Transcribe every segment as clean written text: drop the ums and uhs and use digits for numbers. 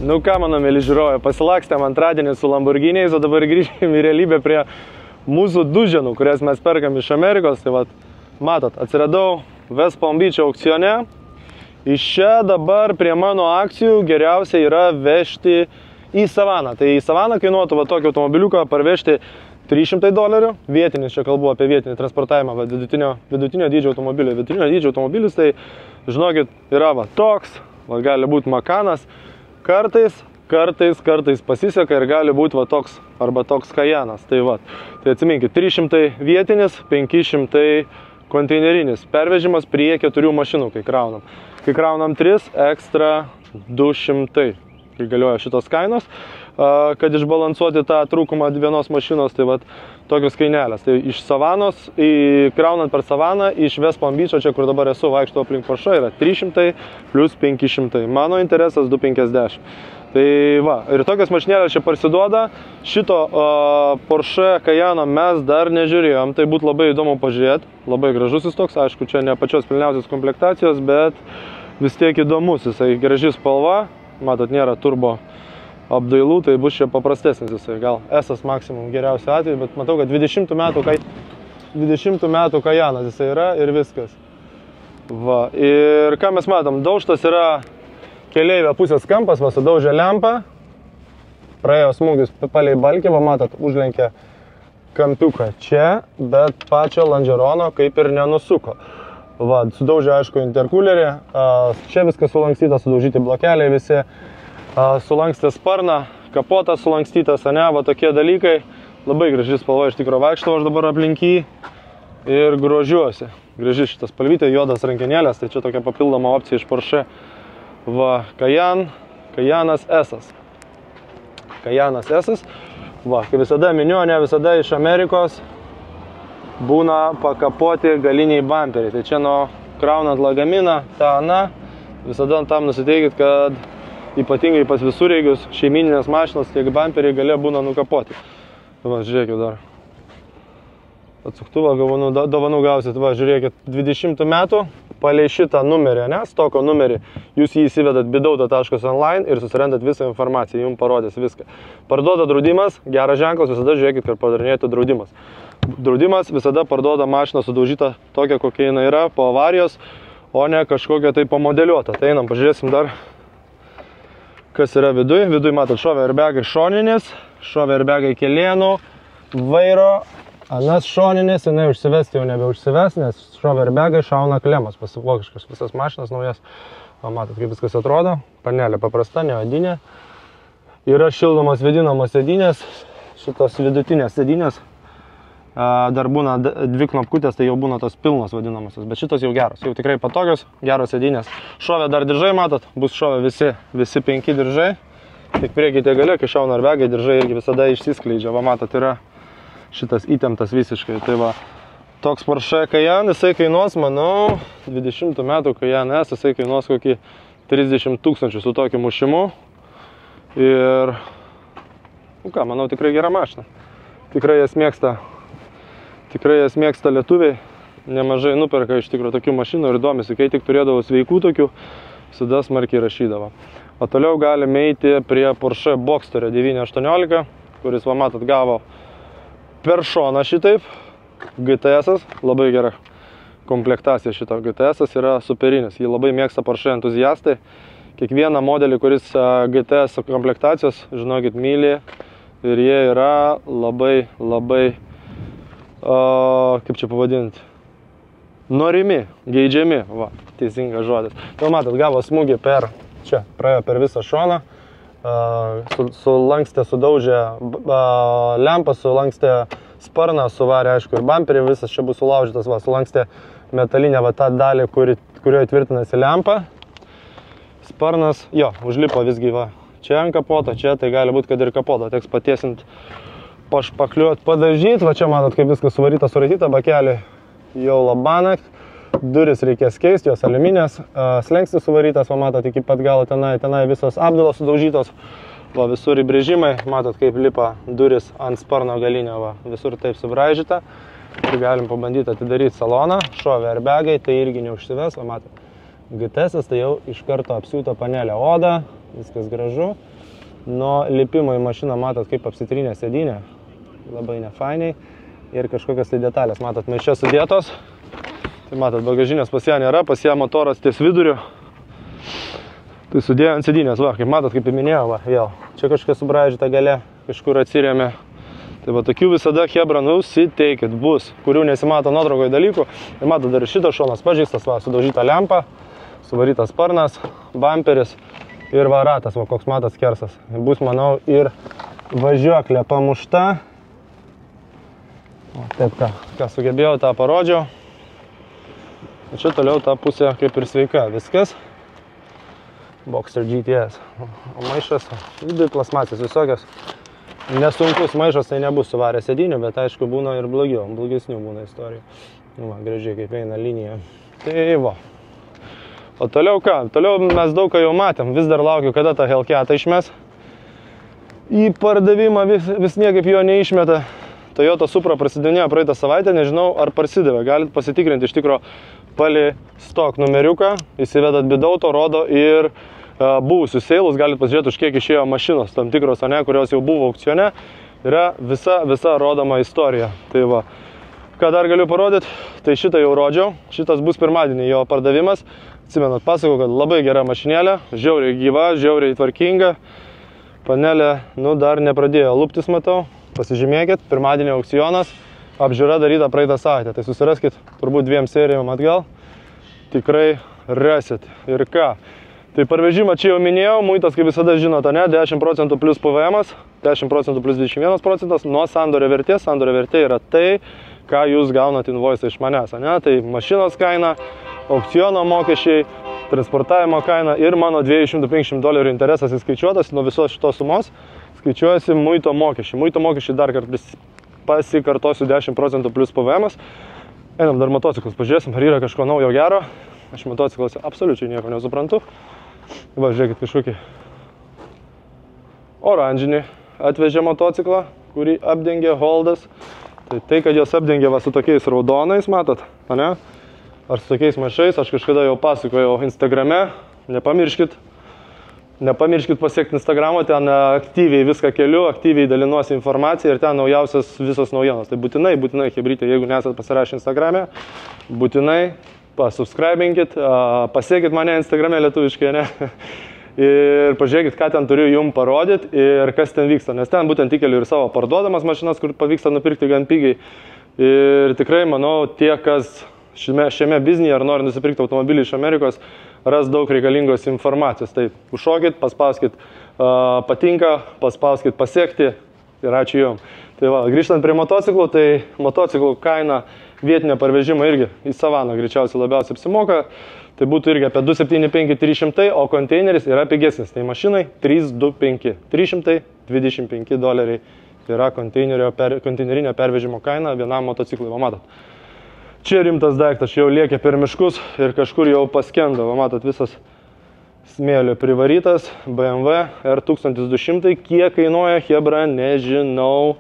Nu ką, mano mėly žiūrovai, pasilakstėm antradienį su Lamborghiniais, o dabar grįžkime į realybę prie mūsų duženų, kurias mes perkam iš Amerikos. Tai vat, matot, atsiradau West Palm Beach aukcione. Iš čia dabar prie mano akcijų geriausia yra vežti į Savaną. Tai į Savaną kainuotų va tokį automobiliuką parvežti $300. Vietinis, čia kalbu apie vietinį transportavimą, va, vidutinio dydžio automobilį. Vidutinio dydžio automobilis, tai žinokit, yra va toks, va, gali būti Makanas. Kartais pasiseka ir gali būti va toks arba toks Kajanas. Tai va, tai atsiminkit, 300 vietinis, 500 konteinerinis. Pervežimas prie 4 mašinų, kai kraunam. Kai kraunam 3, ekstra 200. Kai galioja šitos kainos, kad išbalansuoti tą trūkumą vienos mašinos, tai va tokios kainelės. Tai iš Savanos, kraunant per Savaną, iš West Palm Beach, čia kur dabar esu, vaikšto aplink Porsche, yra 300 plus 500. Mano interesas 250. Tai va, ir tokios mašinėlės čia parsiduoda. Šito Porsche Cayenne mes dar nežiūrėjom, tai būtų labai įdomu pažiūrėti. Labai gražus jis toks, aišku, čia ne pačios pilniausios komplektacijos, bet vis tiek įdomus, jisai graži spalva. Matot, nėra turbo apdailų, tai bus čia paprastesnis jisai. Gal S maksimum geriausiu atveju, bet matau, kad 20 metų Cayennas jisai yra ir viskas. Va, ir ką mes matom, daužtas yra keleivio pusės kampas, va, sudaužė lempą, praėjo smūgis palei balkį, va, matot, užlenkė kampiuką čia, bet pačio Longerono kaip ir nenusuko. Va, sudaužė, aišku, interkulerį, čia viskas sulankstyta, sudaužyti blokeliai visi, sulankstė sparną, kapotas sulankstytas, ane, va tokie dalykai. Labai graži spalva, iš tikro vaikštau aš dabar aplink jį ir grožiuosi. Graži šitas spalvytė, juodas rankenėlės, tai čia tokia papildoma opcija iš Porsche. Va, Cayennas S. Cayennas S. Va, kaip visada miniu, ne visada iš Amerikos būna pakapoti galiniai bamperiai. Tai čia nuo kraunant lagaminą, tą aną, visada tam nusiteikit, kad ypatingai pas visureigius šeimyninės mašinos tiek bamperiai galia būna nukapoti. Va, žiūrėkit dar. Atsuktuvą dovanų gausit, va, žiūrėkit, 20 metų, palei šitą numerį, ne, stoko numerį, jūs jį įsivedat bidauta.online ir susirandat visą informaciją, jums parodės viską. Parduoda draudimas, geras ženklas, visada žiūrėkit, kad padarinėtų draudimas. Draudimas visada parduoda mašiną sudaužytą tokią, kokia jinai yra, po avarijos, o ne kažkokią tai pamodeliuotą. Tai einam, pažiūrėsim dar, kas yra viduj. Viduj matot šovė airbagai šoninės, šovė airbagai kelienų, vairo, anas šoninės, jinai užsivesti jau nebeužsives, nes šovė airbagai šauna klemas, pasivokiškas visas mašinas naujas. O, matot, kaip viskas atrodo, panelė paprasta, neodinė. Yra šildomos vėdinamos sėdynės, šitos vidutinės sėdynės. Dar būna 2 knopkutės, tai jau būna tos pilnos vadinamosios, bet šitos jau geros, jau tikrai patogios, geros sėdynės. Šovė dar diržai, matot, bus šovė visi 5 diržai, tik priekite gale, kai šauna airbagai, diržai irgi visada išsiskleidžia, va matot, yra šitas įtemptas visiškai. Tai va, toks Porsche Cayenne, jisai kainuos, manau, 20 metų Cayenne S, jisai kainuos kokį 30 000 su tokiu mušimu. Ir, nu ką, manau, tikrai gera mašina. Tikrai jas mėgsta lietuviai, nemažai nuperka iš tikrųjų tokių mašinų ir domisi, kai tik turėdavo sveikų tokių, visada smarkiai rašydavo. O toliau galime eiti prie Porsche Boxster 918, kuris, va matot, gavo per šoną šitaip, GTS, labai gera komplektacija šito. GTS yra superinis, jį labai mėgsta Porsche entuziastai. Kiekvieną modelį, kuris GTS komplektacijos, žinokit, myli ir jie yra labai, kaip čia pavadinti, norimi, geidžiami, va, teisingas žodis. Tai matot, gavo smūgį čia, praėjo per visą šoną, sulankstė, sudaužė lempą, sulankstė sparną, suvarė, aišku, ir bamperį, visas čia bus sulaužytas, va, sulankstė metalinę, va, tą dalį, kurioje tvirtinasi lempa. Sparnas, jo, užlipo visgi, va, čia ant kapoto, čia, tai gali būti, kad ir kapoto, teks patiesinti, pašpakliuot, padažyti, va čia matot, kaip viskas suvaryta, suratyta, bakelį jau labanakt, duris reikės keisti, jos aliuminės, slengstis suvarytas, va matot, iki pat galo tenai visos apdalos sudaužytos, va visur įbrėžimai, matot, kaip lipa duris ant sparno galinio, va visur taip subraižyta. Ir galim pabandyti atidaryti saloną, šovė airbagai, tai irgi neužsives, va matot, GTS tai jau iš karto apsiūta panelė oda, viskas gražu. Nuo lipimo į mašiną matot, kaip apsitrynė sėdynė. Labai nefainiai. Ir kažkokios tai detalės, matot, maiše sudėtos. Tai matot, bagažinės pas ją nėra, pas ją motoras ties viduriu. Tai sudėjo ant sėdynės, va, kaip matot, kaip minėjau, va, vėl. Čia kažkas subraižyta gale, kažkur atsirėmė. Tai va, tokių visada chebra nusiteikit bus, kurių nesimato nuotraukoje dalykų. Ir matot, dar šitas šonas pažeistas, va, sudaužyta lempa, suvarytas sparnas, bamperis ir va ratas, va, koks matas kersas. Bus, manau, ir važiuoklė pamušta. O, taip, ką sugebėjau, tą parodžiau. Ir čia toliau ta pusė kaip ir sveika. Viskas. Boxer GTS. O maišas, vidui plasmasės visokios. Nesunkus maišas, tai nebus suvarę sėdinių, bet aišku būna ir blogiau. Blogesnių būna istorijų. Va, gražiai kaip eina linija. Tai va. O toliau ką? Toliau mes daug ką jau matėm. Vis dar laukiu, kada tą Hellcatą išmes. Į pardavimą vis niekaip jo neišmeta. Toyota Supra prasidinėjo praeitą savaitę, nežinau ar prasidavė. Galit pasitikrinti iš tikro palei stok numeriuką, įsivedat bidauto, rodo ir buvusius seilus, galit pasižiūrėti, už kiek išėjo mašinos, tam tikros, kurios jau buvo aukcione, yra visa rodoma istorija. Tai va, ką dar galiu parodyti, tai šitą jau rodžiau, šitas bus pirmadienį jo pardavimas. Atsimenat, pasakau, kad labai gera mašinėlė, žiauriai gyva, žiauriai tvarkinga. Panelė, dar nepradėjo luptis, matau. Pasižymėkit, pirmadienio aukcionas, apžiūra daryta praeitą savaitę. Tai susiraskit turbūt 2 serijom atgal, tikrai rasit. Ir ką? Tai parvežimą čia jau minėjau, muitas, kaip visada žinote, 10% plus PVM, 10% plus 21% nuo sandorio vertės. Sandorio vertė yra tai, ką jūs gaunat invoice iš manęs. Tai mašinos kaina, aukciono mokesčiai, transportavimo kaina ir mano $250 interesas įskaičiuotas nuo visos šitos sumos. Skaičiuojasi muito mokesčiai. Muito mokesčiai dar kartą pasikartosiu 10% plus PVM. Einam dar motociklus, pažiūrėsim, ar yra kažko naujo gero. Aš motociklose absoliučiai nieko nesuprantu. Va, žiūrėkit, kažkokį oranžinį atvežė motociklą, kurį apdengė Holdas. Tai, kad jos apdengė va su tokiais raudonais, matot, ane? Ar su tokiais maišais, aš kažkada jau pasakojau Instagrame, nepamirškit pasiekti Instagramo, ten aktyviai viską keliu, aktyviai dalinuosi informaciją ir ten naujausias visos naujienos. Tai būtinai, hebrytė, jeigu nesat pasirašę Instagrame, būtinai pasubscribinkit, pasiekit mane Instagrame lietuviškai, ne? Ir pažiūrėkit, ką ten turiu jums parodyti ir kas ten vyksta. Nes ten būtent įkeliu ir savo parduodamas mašinas, kur pavyksta nupirkti gan pigiai. Ir tikrai, manau, tie, kas šiame biznyje ar nori nusipirkti automobilį iš Amerikos, ras daug reikalingos informacijos. Tai užšokit, paspauskit patinka, paspauskit pasiekti ir ačiū jums. Tai va, grįžtant prie motociklų, tai motociklų kaina vietinio parvežimo irgi į Savaną greičiausiai labiausiai apsimoka. Tai būtų irgi apie 275-300, o konteineris yra pigesnis. Tai mašinai 325. $325 yra konteinerinio pervežimo kaina vienam motociklui. Va, matot. Čia rimtas daiktas, jau lėkė per miškus ir kažkur jau paskendo. Va, matot, visas smėlio privarytas BMW R1200. Kiek kainuoja Hebra, nežinau,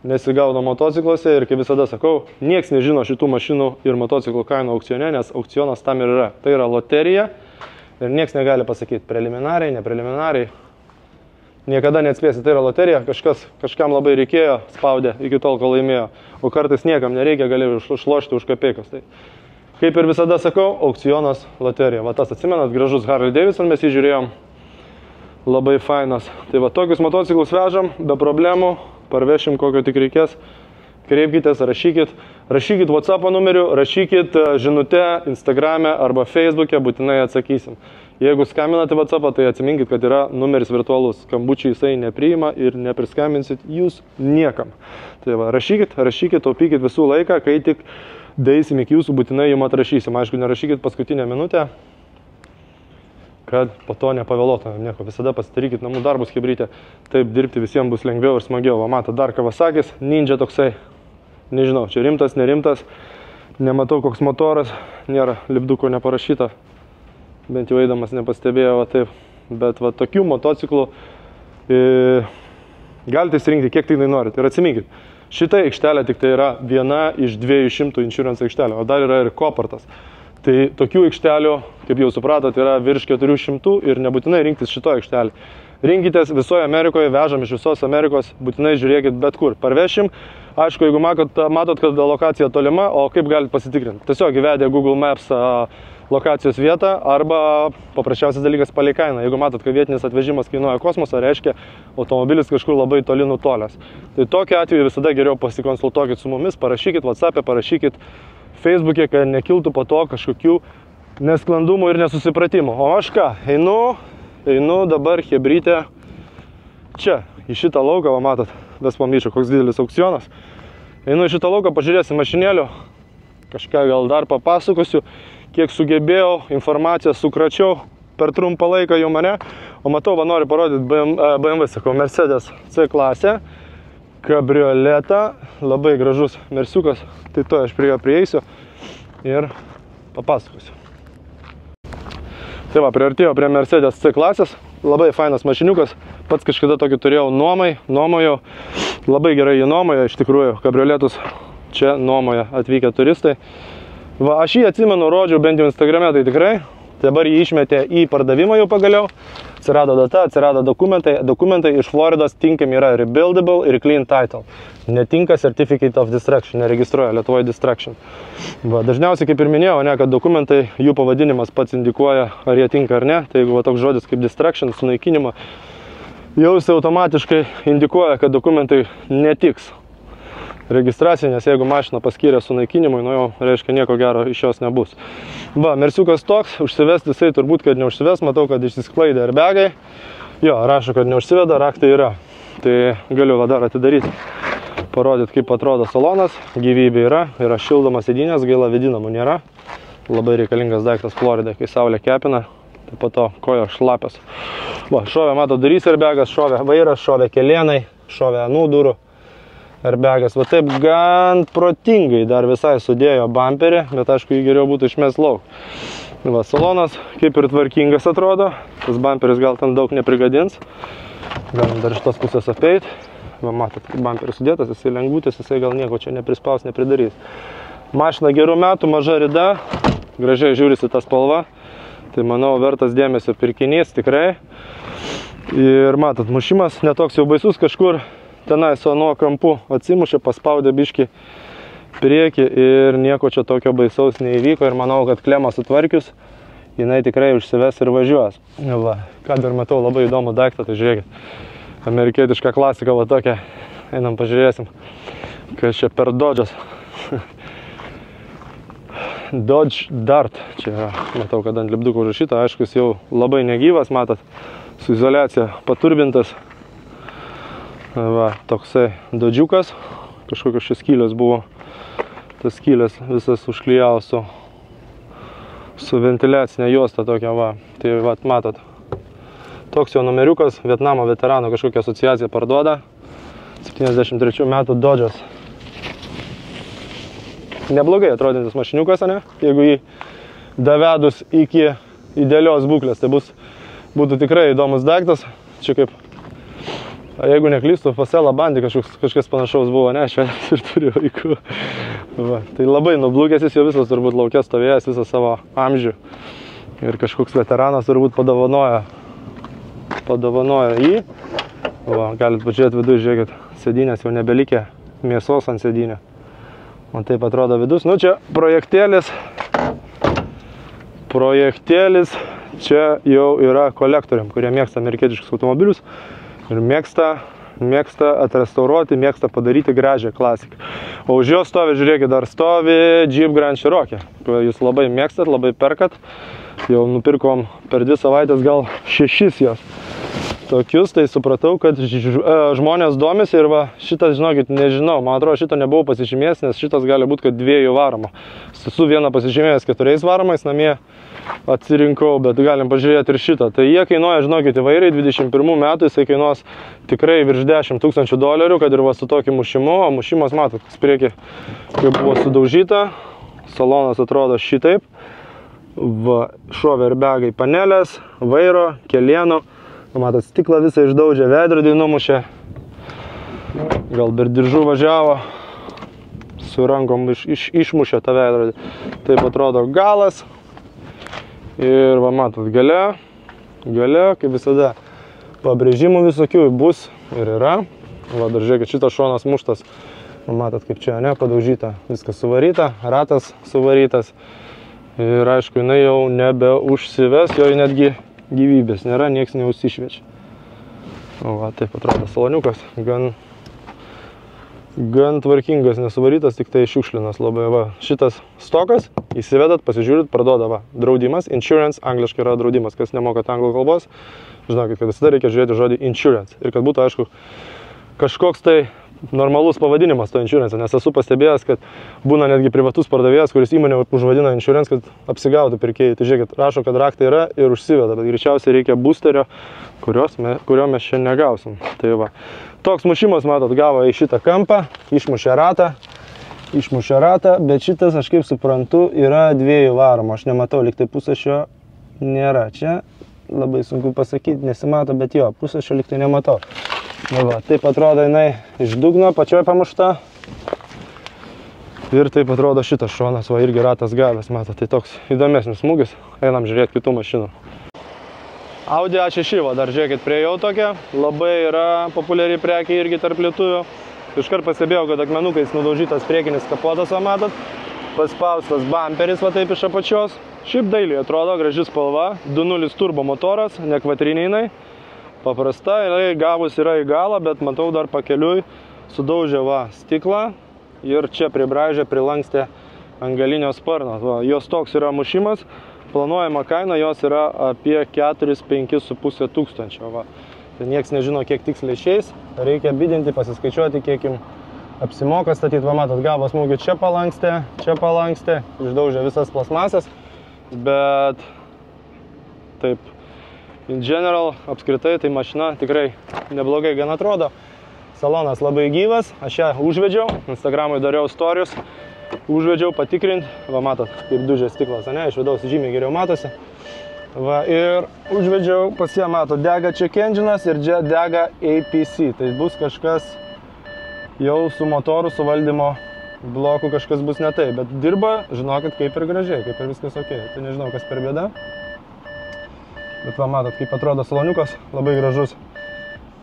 nesigaudo motocikluose. Ir kaip visada sakau, nieks nežino šitų mašinų ir motociklų kainų aukcione, nes aukcionas tam ir yra. Tai yra loterija ir nieks negali pasakyti preliminariai, nepreliminariai. Niekada neatspėsi, tai yra loterija, kažkam labai reikėjo, spaudė iki tol, kol laimėjo, o kartais niekam nereikia, gali išlošti už kapeikas. Tai, kaip ir visada sakau, aukcionas, loterija. Va tas atsimenat, gražus Harley Davidson, mes jį žiūrėjom, labai fainas. Tai va tokius motociklus vežam, be problemų, parvešim kokio tik reikės, kreipkitės, rašykit WhatsApp numeriu, rašykit žinute Instagrame arba Facebook'e, būtinai atsakysim. Jeigu skambinate WhatsApp'ą, tai atsiminkit, kad yra numeris virtualus. Skambučiai jisai nepriima ir nepriskambinsit jūs niekam. Tai va, rašykit, taupykit visų laiką, kai tik deisim iki jūsų, būtinai jums atrašysim. Aišku, nerašykit paskutinę minutę, kad po to nepavėluotumėm nieko. Visada pasidarykit namų darbus hebrytė. Taip dirbti visiems bus lengviau ir smagiau. Va, matot, dar Kawasakis, Ninja toksai. Nežinau, čia rimtas, nerimtas. Nematau, koks motoras. Nėra lipduko neparašyta. Bent jau eidamas nepastebėjau, va taip. Bet va tokių motociklų galite įsirinkti, kiek tik norit. Ir atsiminkit, šita aikštelė tik tai yra viena iš 200 insurance aikštelių, o dar yra ir Kopartas. Tai tokių aikštelių, kaip jau supratot, yra virš 400 ir nebūtinai rinktis šito aikštelį. rinkitės visoje Amerikoje, vežam iš visos Amerikos, būtinai žiūrėkit bet kur. Parvešim, aišku, jeigu matot, kad lokacija tolima, o kaip galite pasitikrinti? Tiesiog įvedę Google Maps lokacijos vietą arba paprasčiausias dalykas palei kainą. Jeigu matot, kad vietinis atvežimas kainuoja kosmosą, reiškia automobilis kažkur labai toli nutolęs. Tai tokiu atveju visada geriau pasikonsultuokit su mumis, parašykit WhatsApp'e, parašykit Facebook'e, kad nekiltų po to kažkokių nesklandumų ir nesusipratimų. O aš ką, einu dabar chebrytę čia, į šitą lauką, va matot, West Palm Beach'o, koks didelis aukcionas. Einu į šitą lauką, pažiūrėsim mašinėlių, kažką gal dar papasakosiu, kiek sugebėjau, informaciją sukračiau per trumpą laiką jau mane, o matau, va noriu parodyti BMW, sakau, Mercedes C klasę, kabrioletą, labai gražus mersiukas, tai to aš prie jo prieisiu ir papasakosiu. Tai va, priartėjau prie Mercedes C klasės, labai fainas mašiniukas, pats kažkada tokį turėjau nuomojau, labai gerai jį nuomojo, iš tikrųjų, kabrioletus čia nuomoja atvykę turistai. Va, aš jį atsimenu, rodžiau bent jau Instagrame, tai tikrai, dabar jį išmetė į pardavimą jau pagaliau, atsirado data, atsirado dokumentai iš Floridos tinkami yra Rebuildable ir Clean Title. Netinka Certificate of Destruction, neregistruoja Lietuvoje Destruction. Va, dažniausiai, kaip ir minėjau, kad dokumentai, jų pavadinimas pats indikuoja, ar jie tinka ar ne. Tai jeigu va, toks žodis kaip Destruction, sunaikinimą, jau jis automatiškai indikuoja, kad dokumentai netiks registracija, nes jeigu mašina paskyrė sunaikinimui, nu jau reiškia nieko gero iš jos nebus. Va, mersiukas toks, užsivesti jisai turbūt, kad neužsives, matau, kad išsisklaidė airbagai. Jo, rašo, kad neužsiveda, raktai yra. Tai galiu va dar atidaryti, parodyti, kaip atrodo salonas, gyvybė yra šildomas sėdynės, gaila vėdinamų nėra. Labai reikalingas daiktas Floridai, kai saulė kepina, tai po to kojo šlapios. Va, šovė, mato, durys airbagas, šovė vairas, šovė kelienai, šovė anų durų. Airbagas, va taip gan protingai dar visai sudėjo bamperį, bet aišku, jį geriau būtų išmest lauk. Va, salonas kaip ir tvarkingas atrodo, tas bamperis gal ten daug neprigadins. Galim dar iš tos pusės apeit. Va, matot, kaip bamperis sudėtas, jisai lengvutis, jisai gal nieko čia neprispaus, nepridarys. Mašina gerų metų, maža rida, gražiai žiūrisi ta spalva. Tai manau, vertas dėmesio pirkinys tikrai. Ir matot, mušimas netoks jau baisus kažkur. Tenai su anuo kampu atsimušė, paspaudė biškį priekį ir nieko čia tokio baisaus neįvyko ir manau, kad klemą sutvarkius, jinai tikrai užsives ir važiuos. Va, ką dar matau, labai įdomų daiktą, tai žiūrėkit, amerikietiška klasika, va tokia, einam pažiūrėsim, kas čia per Dodge'as. Dodge Dart, čia yra, matau, kad ant lipduko užrašyta, aišku, jis jau labai negyvas, matot, su izoliacija paturbintas. Va, toksai dodžiukas, kažkokios šis skylės buvo, tas skylės visas užklijavo su ventiliacinė juosta tokia, va, tai va, matot, toks jo numeriukas, Vietnamo veteranų kažkokia asociacija parduoda, 73 metų Dodge'as. Neblogai atrodintis mašiniukas, ne? Jeigu jį davedus iki idealios būklės, tai būtų tikrai įdomus daiktas, čia kaip jeigu neklystu, Fasela Bandi kažkas panašaus buvo, ne, švedis ir turi vaikų. Va, tai labai nublūkęs jis jau visas turbūt lauke stovėjęs visą savo amžių. Ir kažkoks veteranas turbūt padovanojo jį. Va, galit pažiūrėti vidų, žiūrėkit, sėdynės jau nebelikė mėsos ant sėdynio. Man taip atrodo vidus. Nu, čia projektėlis. Čia jau yra kolektoriam, kurie mėgsta amerikietiškus automobilius. Ir mėgsta atrestauruoti, mėgsta padaryti gražią klasiką. O už jo stovi, žiūrėkit, dar stovi Jeep Grand Cherokee. Jūs labai mėgstat, labai perkat. Jau nupirkom per 2 savaitės gal 6 jos. Tokius, tai supratau, kad žmonės domisi ir va, šitas, žinokit, nežinau. Man atrodo, šito nebuvau pasižymėjęs, nes šitas gali būti, kad 2 varomo. Esu vieną pasižymėjęs 4 varomais, namie atsirinkau, bet galim pažiūrėti ir šitą. Tai jie kainuoja, žinokit, įvairiai, 21 metų jisai kainuos tikrai virš $10 000, kad ir va su tokiu mušimu, o mušimas, matot, priekį, kaip buvo sudaužyta, salonas atrodo šitaip, va, šovė airbagai panelės, vairo, kelienų, matot, stiklą visą išdaužė, veidrodį numušė, gal per diržų važiavo, su rankom išmušė tą veidrodį, taip atrodo galas. Ir va, matot, gale, kaip visada, pabrėžimų visokių bus ir yra. Va, dar žiūrėkit, šitas šonas muštas. Matot, kaip čia, ne, padaužyta. Viskas suvaryta, ratas suvarytas. Ir aišku, jinai jau nebeužsives, jo netgi gyvybės nėra, nieks neužsišviečia. Va, taip atrodo saloniukas. Gan tvarkingas, nesuvarytas, tik tai šiukšlinas labai. Va, šitas stokas, įsivedat, pasižiūrit, parduoda, va, draudimas, insurance, angliškai yra draudimas, kas nemokat anglų kalbos. Žinokit, kad visada reikia žiūrėti žodį insurance. Ir kad būtų, aišku, kažkoks tai normalus pavadinimas to insurance, nes esu pastebėjęs, kad būna netgi privatus pardavėjas, kuris įmonė užvadina insurance, kad apsigautų pirkėjai. Tai žiūrėkit, rašo, kad raktai yra ir užsiveda, bet greičiausiai reikia boosterio, kurio mes šiandien negausim. Tai va. Toks mušimas, matot, gavo į šitą kampą, išmušė ratą, bet šitas, aš kaip suprantu, yra 2 varomų. Aš nematau, lyg tai pusašio nėra. Čia labai sunku pasakyti, nesimato, bet jo, pusašio lyg tai nematau. Na va, taip atrodo jinai iš dugno, pačioj pamušta. Ir taip atrodo šitas šonas, va, irgi ratas gavęs, matot, tai toks įdomesnis smūgis. Einam žiūrėti kitų mašinų. Audi A6, va, dar žiūrėkit, prie jau tokia. Labai yra populiari prekė irgi tarp lietuvių. Iškart pastebėjau, kad akmenukais nudaužytas priekinis kapotas, va, matot. Paspaustas bamperis, va, taip iš apačios. Šiaip dailiai atrodo, graži spalva. 2.0 turbo motoras, ne kvatrininai. Paprasta, jinai gavus yra į galą, bet matau dar pakeliui sudaužė, va, stiklą ir čia pribraižė, prilankstė ant galinio sparno. Va, jos toks yra mušimas, planuojama kaina jos yra apie 4-5,5 tūkstančio. Va. Tai nieks nežino, kiek tiksliai išeis, reikia bidinti, pasiskaičiuoti, kiek jums apsimoka statyti. Va, matot, gavo smūgį čia palankstė, išdaužė visas plasmasės, bet taip. In general, apskritai, tai mašina tikrai neblogai gan atrodo. Salonas labai gyvas, aš ją užvedžiau, Instagramui dariau storius, užvedžiau patikrinti. Va, matot, kaip dužė stiklas, ne, iš vidaus žymiai geriau matosi. Va, ir užvedžiau, pas ją, matot, dega check engine'as ir dega APC. Tai bus kažkas jau su motoru, su valdymo bloku kažkas bus ne taip, bet dirba, žinokit, kaip ir gražiai, kaip ir viskas ok. Tai nežinau, kas per bėda. Bet va, matot, kaip atrodo saloniukas, labai gražus.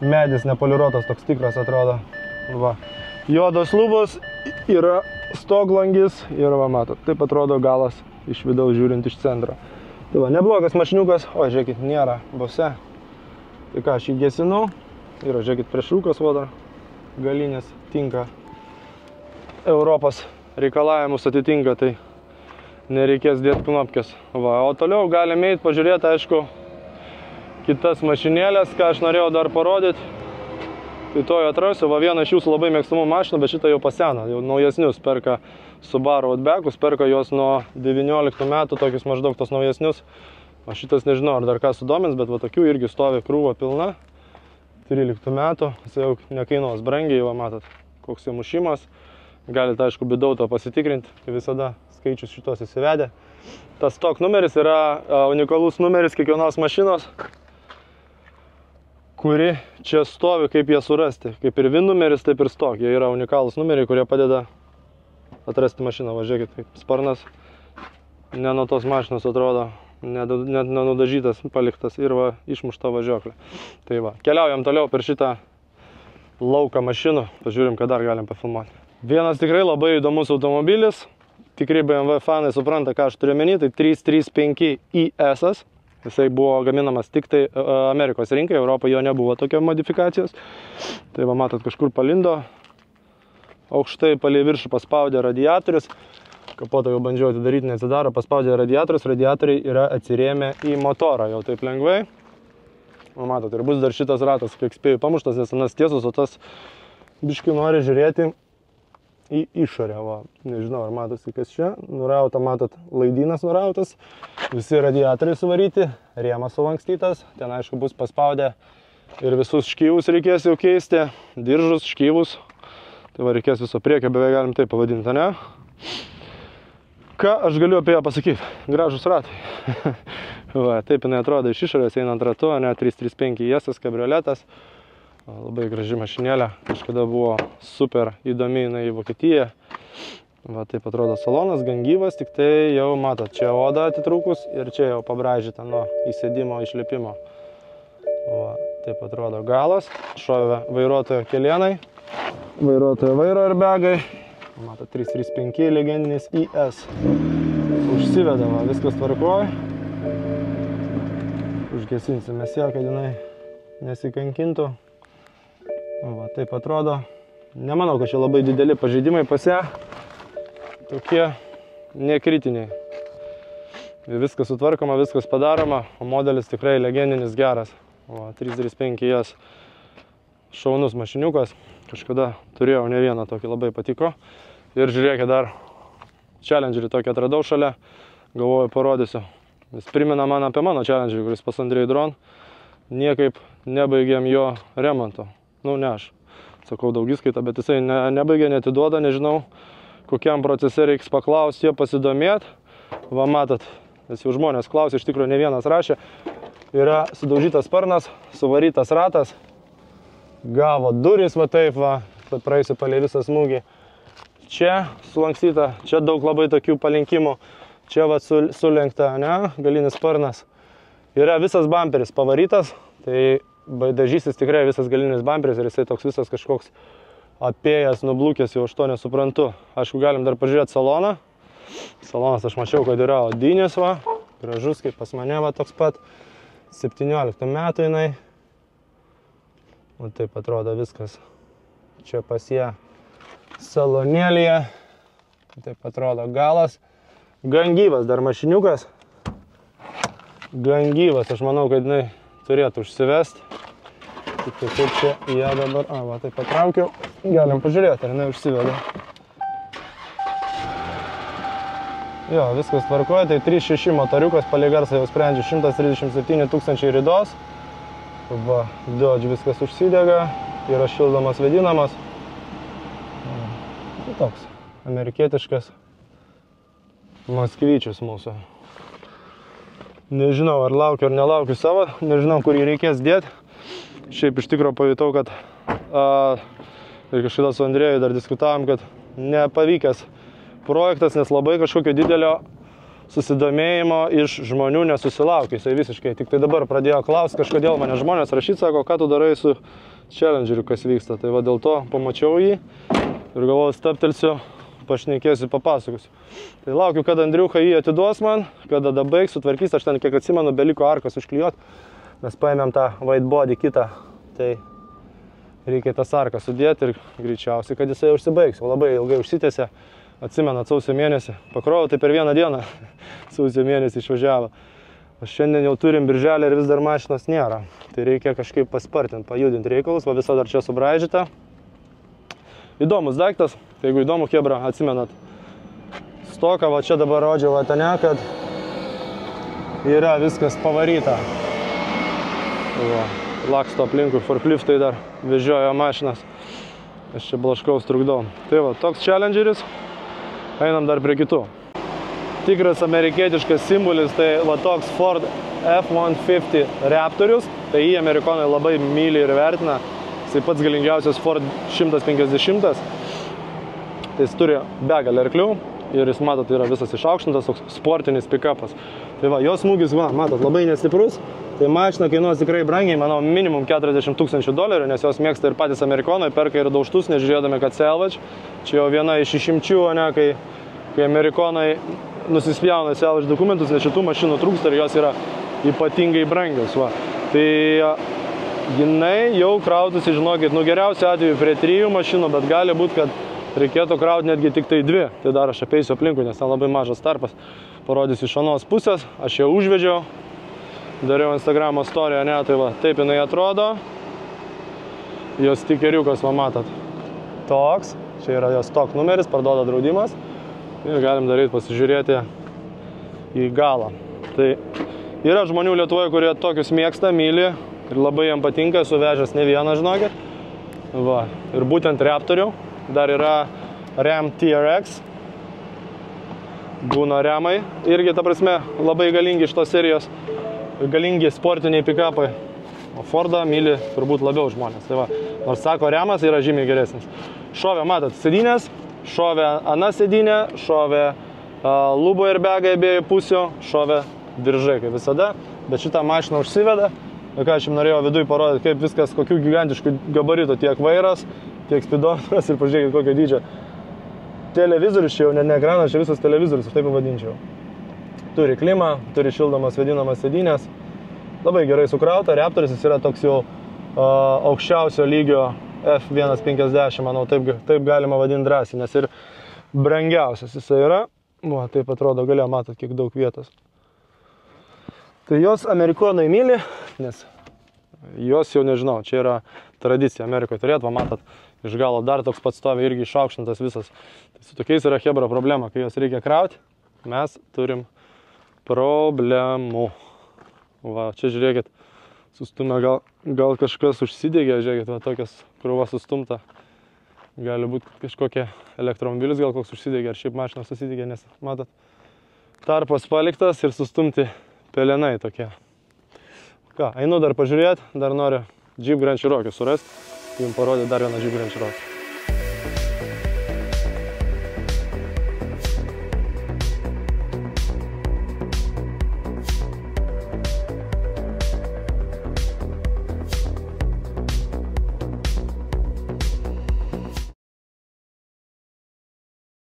Medis nepoliruotas, toks tikras atrodo. Va. Juodos lubos, yra stoglangis ir va, matot, taip atrodo galas iš vidaus žiūrint iš centro. Tai va, neblogas mašiniukas, o žiūrėkit, nėra bose. Tai ką, aš jį gesinau. Ir žiūrėkit, priešrūkas voda, galinės tinka. Europos reikalavimus atitinka, tai nereikės dėti knopkės. Va, o toliau galime eiti pažiūrėti, aišku, kitas mašinėlės, ką aš norėjau dar parodyti. Tai to jau atrasiu, va, vieną iš jūsų labai mėgstamų mašinų, bet šitą jau pasena, jau naujesnius perka Subaru Outbackus, perka juos nuo 19 metų, tokius maždaug tos naujesnius. O šitas nežinau, ar dar ką sudomins, bet va, tokių irgi stovi krūva pilna, 13 metų, jis jau nekainuos brangiai, va, matot, koks jau mušimas. Galite, aišku, bidauto pasitikrinti, visada skaičius šitos įsivedė. Tas stock numeris yra unikalus numeris kiekvienos mašinos, kuri čia stovi, kaip jie surasti. Kaip ir VIN numeris, taip ir stock. Jie yra unikalus numeriai, kurie padeda atrasti mašiną. Važiuokit, kaip sparnas ne nuo tos mašinos atrodo, net nenudažytas, paliktas ir va, išmušta važiuoklė. Tai va, keliaujam toliau per šitą lauką mašinų, pažiūrim, ką dar galim pafilmuoti. Vienas tikrai labai įdomus automobilis, tikrai BMW fanai supranta, ką aš turiu menį, tai 335 IS. Jisai buvo gaminamas tik tai Amerikos rinkai, Europoje jo nebuvo tokio modifikacijos. Tai va, matot, kažkur palindo, aukštai palei viršų paspaudė radiatorius. Kapotą jau bandžiau atidaryti, neatsidaro, paspaudė radiatorius, radiatoriai yra atsirėmę į motorą jau taip lengvai. Va, matot, ir bus dar šitas ratas, kiek spėjau, pamuštas, nes anas tiesus, o tas biškai nori žiūrėti į išorę. Va. Nežinau, ar matosi, kas čia. Nurauta, matot, laidynas nurautas. Visi radiatoriai suvaryti, rėmas sulankstytas. Ten, aišku, bus paspaudę ir visus škyvus reikės jau keisti. Diržus, škyvus. Tai va, reikės viso priekio, beveik galim taip pavadinti, ne? Ką aš galiu apie ją pasakyti? Gražus ratai. Va, taip jinai atrodo iš išorės, einant ratu, ne? 335 IS kabrioletas. Labai graži mašinėlė, kažkada buvo super įdomi jinai į Vokietiją. Va, taip atrodo salonas, gan gyvas, tik tai jau matot, čia oda atitrūkus ir čia jau pabraižyta nuo įsėdimo, išlipimo. Va, taip atrodo galas. Šovė vairuotojo kelienai, vairuotojo vairo airbagai. Matot, 335 legendinis IS. Užsivedama, viskas tvarkoja. Užgesinsime ją, kad jinai nesikankintų. Va, taip atrodo. Nemanau, kad čia labai dideli pažeidimai pas ją. Tokie nekritiniai. Viskas sutvarkoma, viskas padaroma, o modelis tikrai legendinis geras. O 335S šaunus mašiniukas. Kažkada turėjau ne vieną tokį, labai patiko. Ir žiūrėkit, dar Challengerį tokį atradau šalia. Galvoju, parodysiu. Jis primena man apie mano Challengerį, kuris pas Andrėjų Dron. Niekaip nebaigėm jo remonto. Nu, ne aš. Sakau, daugiskaita, bet jisai nebaigė, netiduoda, nežinau, kokiam procese reiks paklausti, jo pasidomėt. Va, matot, vis jau žmonės klausė, iš tikrųjų ne vienas rašė. Yra sudaužytas sparnas, suvarytas ratas. Gavo duris, va taip, va, praeisiu palei visą smūgį. Čia sulankstyta, čia daug labai tokių palinkimų. Čia va sulenkta, ne, galinis sparnas. Yra visas bamperis pavarytas, tai dažysis tikrai visas galinis bamperis ir jisai toks visas kažkoks apėjęs, nublūkęs, jau aš to nesuprantu. Aišku, galim dar pažiūrėti saloną. Salonas aš mačiau, kad yra odinis, va, gražus kaip pas mane, va, toks pat. 17 metų jinai. O taip atrodo viskas. Čia pas ją salonėlėje. Taip atrodo galas. Gan gyvas dar mašiniukas. Gan gyvas, aš manau, kad jinai turėtų užsivesti. Tik tai kaip čia ją dabar, va, taip patraukiau. Galim pažiūrėti, ar jinai užsiveda. Jo, viskas tvarkoja, tai 3.6 motoriukas, palei garsą jau sprendžia 137 000 ridos. Va, Dodge viskas užsidega, yra šildomas vėdinamas. Tai toks amerikietiškas Moskvyčius mūsų. Nežinau, ar laukiu ar nelaukiu savo, nežinau, kur jį reikės dėti. Šiaip iš tikrųjų pajutau, kad ir kažkada su Andrėju dar diskutavom, kad nepavykęs projektas, nes labai kažkokio didelio susidomėjimo iš žmonių nesusilaukė. Jisai visiškai tik tai dabar pradėjo klausti, kažkodėl mane žmonės rašyti, sako, ką tu darai su Challengeriu, kas vyksta. Tai va dėl to pamačiau jį ir galvoju, staptelsiu, pašnekėsiu, papasakosiu. Tai laukiu, kad Andriuka jį atiduos man, kada dabaigs, sutvarkys, aš ten kiek atsimenu, beliko arkas užklijuot. Mes paėmėm tą white body kitą, tai reikia tas arkas sudėti ir greičiausiai, kad jisai užsibaigs. O labai ilgai užsitęsė, atsimenat, sausio mėnesį. Pakrovau, tai per vieną dieną sausio mėnesį išvažiavo. O šiandien jau turim birželį ir vis dar mašinos nėra. Tai reikia kažkaip paspartinti, pajudinti reikalus, va visa dar čia subraižyta. Įdomus daiktas, tai jeigu įdomu, chebra, atsimenat stoką, va čia dabar rodžiau vatane, kad yra viskas pavaryta. Va, laksto aplinkui, forkliftai dar vežiojo mašinas. Aš čia blaškaus trukdau. Tai va, toks Challengeris. Einam dar prie kitų. Tikras amerikietiškas simbolis, tai va toks Ford F-150 Raptorius. Tai jį amerikonai labai myli ir vertina. Jisai pats galingiausias Ford 150. Tai jis turi begalę arklių ir jis, matot, yra visas išaukštintas, toks sportinis pick-upas. Tai va, jos smūgis, va, matot, labai nestiprus. Tai mašina kainuos tikrai brangiai, manau, minimum $40 000, nes jos mėgsta ir patys amerikonai, perka ir daužtus, nežiūrėdami, kad salvage. Čia jau viena iš išimčių, ne, kai amerikonai nusispjauna salvage dokumentus, nes šitų mašinų trūksta ir jos yra ypatingai brangios. Va. Tai jinai jau krautųsi, žinokit, nu geriausiu atveju prie 3 mašinų, bet gali būti, kad reikėtų krauti netgi tik tai 2. Tai dar aš apeisiu aplinkui, nes ten labai mažas tarpas. Parodysiu iš anos pusės, aš jau užvedžiau. Dariau Instagramo istoriją, ne, tai va, taip jinai atrodo. Jos stikeriukas, va, matot. Toks, čia yra jos tok numeris, parduoda draudimas. Ir galim daryti pasižiūrėti į galą. Tai yra žmonių Lietuvoje, kurie tokius mėgsta, myli ir labai jam patinka, suvežęs ne vieną, žinokit. Va, ir būtent Raptorių. Dar yra Ram TRX. Būna Ramai. Irgi, ta prasme, labai galingi iš tos serijos. Galingi sportiniai pick-upai. O Fordą myli turbūt labiau žmonės. Tai va, nors sako, Ramas yra žymiai geresnis. Šovė, matot, sėdynės, šovė ana sėdynė, šovė lubo airbagai abiejų pusių, šovė diržai, kaip visada. Bet šitą mašiną užsiveda ką aš jums norėjau viduje parodyti, kaip viskas, kokių gigantiškų gabaritų, tiek vairas, tiek spidometras ir pažiūrėkit kokio dydžio. Televizorius čia jau, ne ekranas, čia visas televizorius, aš taip vadinčiau. Turi klimą, turi šildomas vadinamas sėdynės. Labai gerai sukrauta, Raptoris jis yra toks jau aukščiausio lygio F150, manau, taip galima vadinti drąsiai, nes ir brangiausias jisai yra. Taip atrodo, galia, matot, kiek daug vietos. Tai jos amerikonai myli, nes jos jau nežinau, čia yra tradicija Amerikoje turėt, matot, iš galo dar toks pats stovi irgi išaukštintas visas. Tai su tokiais yra hebra problema, kai jos reikia krauti, mes turim problemų. Va, čia žiūrėkit, sustumė, gal kažkas užsidegė, žiūrėkit, va, tokias krūva sustumta. Gali būti kažkokia elektromobilis, gal koks užsidegė, ar šiaip mašinas susidegė, nes, matot, tarpas paliktas ir sustumti pelenai tokie. Ką, einu dar pažiūrėti, dar noriu Jeep Grand Cherokee surasti, jums parodyti dar vieną Jeep Grand Cherokee.